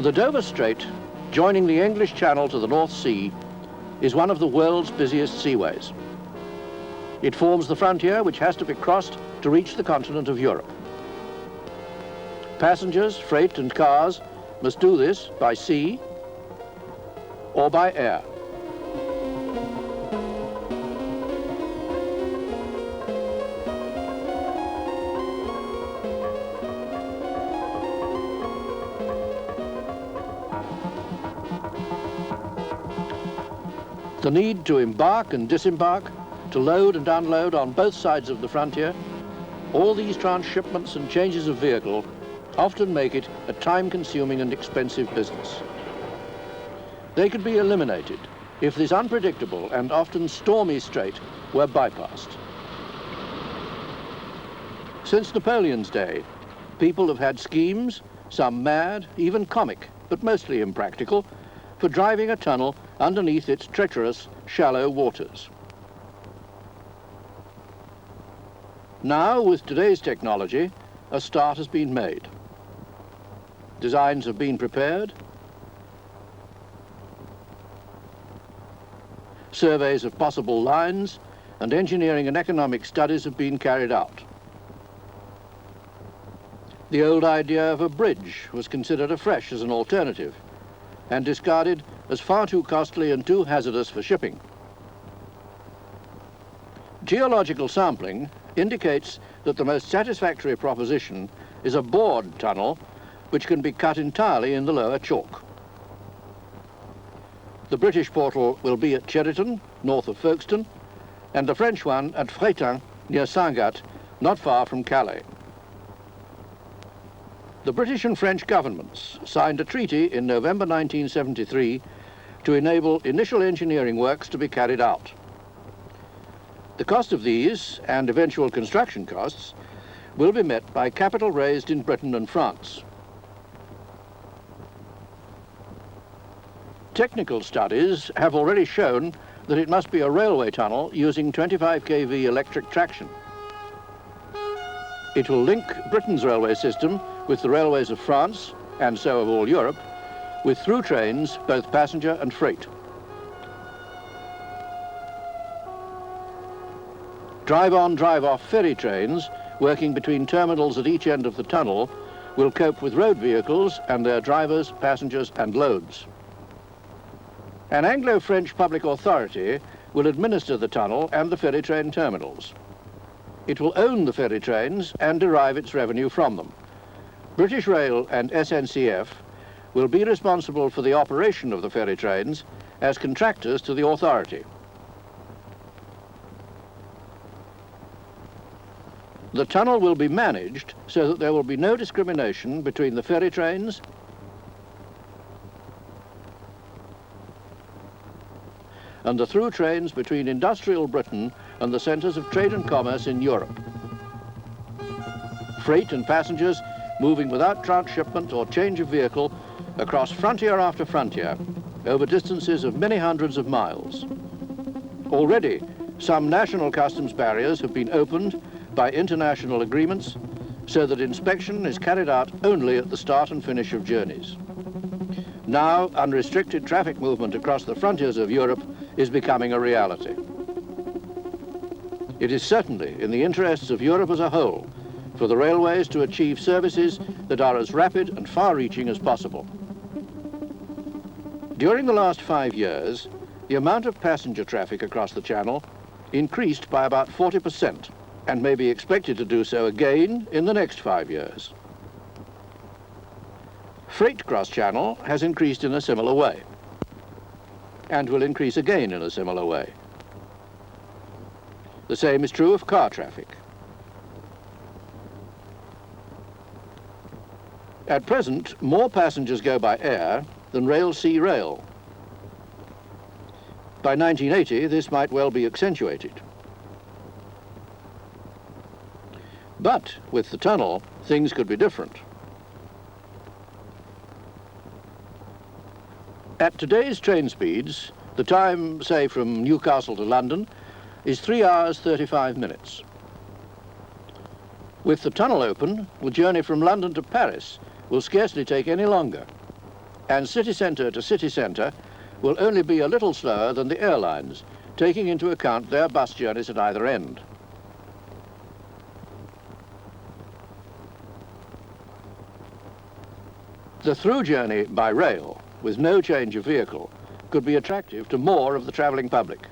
The Dover Strait, joining the English Channel to the North Sea, is one of the world's busiest seaways. It forms the frontier which has to be crossed to reach the continent of Europe. Passengers, freight and cars must do this by sea or by air. The need to embark and disembark, to load and unload on both sides of the frontier, all these transshipments and changes of vehicle often make it a time-consuming and expensive business. They could be eliminated if this unpredictable and often stormy strait were bypassed. Since Napoleon's day, people have had schemes, some mad, even comic, but mostly impractical, for driving a tunnel underneath its treacherous, shallow waters. Now, with today's technology, a start has been made. Designs have been prepared, surveys of possible lines, and engineering and economic studies have been carried out. The old idea of a bridge was considered afresh as an alternative and discarded as far too costly and too hazardous for shipping. Geological sampling indicates that the most satisfactory proposition is a bored tunnel which can be cut entirely in the lower chalk. The British portal will be at Cheriton, north of Folkestone, and the French one at Fréthun, near Sangatte, not far from Calais. The British and French governments signed a treaty in November 1973 to enable initial engineering works to be carried out. The cost of these and eventual construction costs will be met by capital raised in Britain and France. Technical studies have already shown that it must be a railway tunnel using 25 kV electric traction. It will link Britain's railway system with the railways of France, and so of all Europe, with through trains, both passenger and freight. Drive-on, drive-off ferry trains working between terminals at each end of the tunnel will cope with road vehicles and their drivers, passengers and loads. An Anglo-French public authority will administer the tunnel and the ferry train terminals. It will own the ferry trains and derive its revenue from them. British Rail and SNCF will be responsible for the operation of the ferry trains as contractors to the authority. The tunnel will be managed so that there will be no discrimination between the ferry trains and the through trains between industrial Britain and the centres of trade and commerce in Europe. Freight and passengers moving without transshipment or change of vehicle across frontier after frontier over distances of many hundreds of miles. Already, some national customs barriers have been opened by international agreements so that inspection is carried out only at the start and finish of journeys. Now, unrestricted traffic movement across the frontiers of Europe is becoming a reality. It is certainly in the interests of Europe as a whole for the railways to achieve services that are as rapid and far-reaching as possible. During the last 5 years, the amount of passenger traffic across the Channel increased by about 40% and may be expected to do so again in the next 5 years. Freight cross-channel has increased in a similar way and will increase again in a similar way. The same is true of car traffic. At present, more passengers go by air than rail-sea-rail. By 1980, this might well be accentuated. But with the tunnel, things could be different. At today's train speeds, the time, say, from Newcastle to London is 3 hours 35 minutes. With the tunnel open, the journey from London to Paris will scarcely take any longer. and city centre to city centre will only be a little slower than the airlines, taking into account their bus journeys at either end. The through journey by rail, with no change of vehicle, could be attractive to more of the travelling public.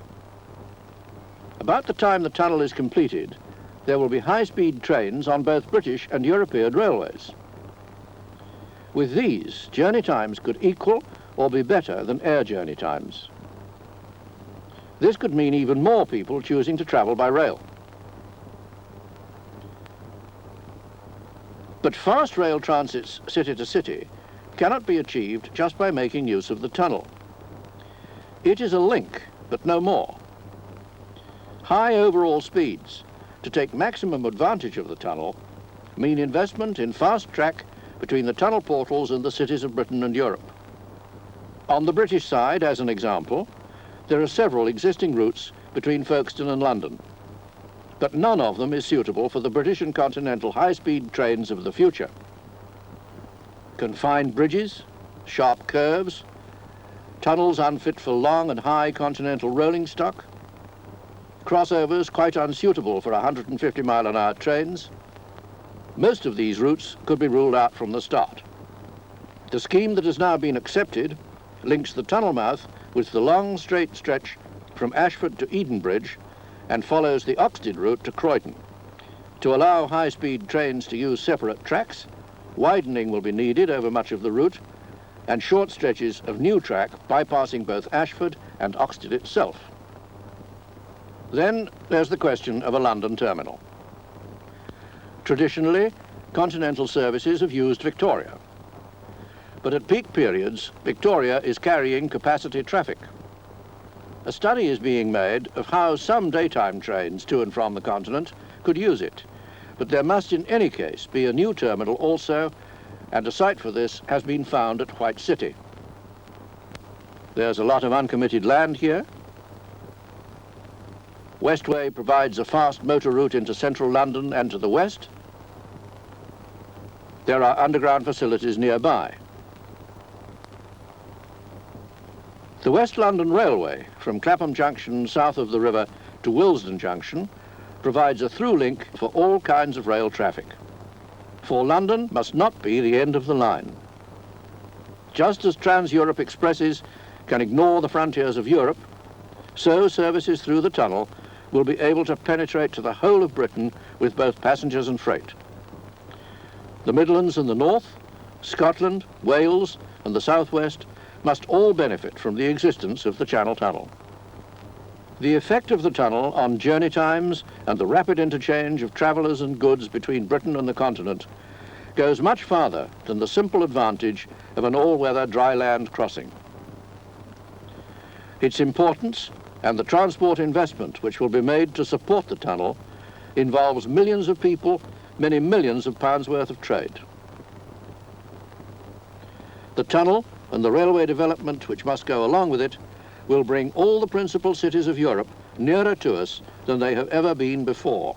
About the time the tunnel is completed, there will be high-speed trains on both British and European railways. With these, journey times could equal or be better than air journey times. This could mean even more people choosing to travel by rail. But fast rail transits city to city cannot be achieved just by making use of the tunnel. It is a link, but no more. High overall speeds, to take maximum advantage of the tunnel, mean investment in fast track between the tunnel portals and the cities of Britain and Europe. On the British side, as an example, there are several existing routes between Folkestone and London, but none of them is suitable for the British and continental high-speed trains of the future. Confined bridges, sharp curves, tunnels unfit for long and high continental rolling stock, crossovers quite unsuitable for 150-mile-an-hour trains. Most of these routes could be ruled out from the start. The scheme that has now been accepted links the tunnel mouth with the long straight stretch from Ashford to Edenbridge and follows the Oxted route to Croydon. To allow high-speed trains to use separate tracks, widening will be needed over much of the route and short stretches of new track bypassing both Ashford and Oxted itself. Then there's the question of a London terminal. Traditionally, continental services have used Victoria. But at peak periods, Victoria is carrying capacity traffic. A study is being made of how some daytime trains to and from the continent could use it. But there must in any case be a new terminal also, and a site for this has been found at White City. There's a lot of uncommitted land here. Westway provides a fast motor route into central London and to the west. There are underground facilities nearby. The West London Railway, from Clapham Junction south of the river to Willesden Junction, provides a through link for all kinds of rail traffic. For London must not be the end of the line. Just as Trans-Europe expresses can ignore the frontiers of Europe, so services through the tunnel will be able to penetrate to the whole of Britain with both passengers and freight. The Midlands and the North, Scotland, Wales and the South West must all benefit from the existence of the Channel Tunnel. The effect of the tunnel on journey times and the rapid interchange of travellers and goods between Britain and the continent goes much farther than the simple advantage of an all-weather dry land crossing. Its importance and the transport investment which will be made to support the tunnel involves millions of people, many millions of pounds worth of trade. The tunnel and the railway development which must go along with it will bring all the principal cities of Europe nearer to us than they have ever been before.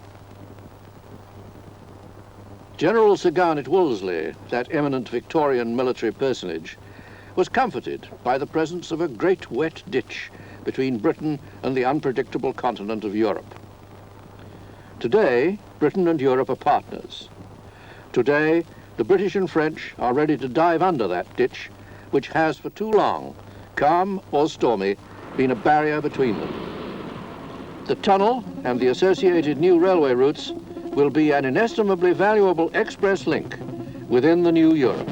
General Sir Garnet Wolseley, that eminent Victorian military personage, was comforted by the presence of a great wet ditch between Britain and the unpredictable continent of Europe. Today, Britain and Europe are partners. Today, the British and French are ready to dive under that ditch, which has for too long, calm or stormy, been a barrier between them. The tunnel and the associated new railway routes will be an inestimably valuable express link within the new Europe.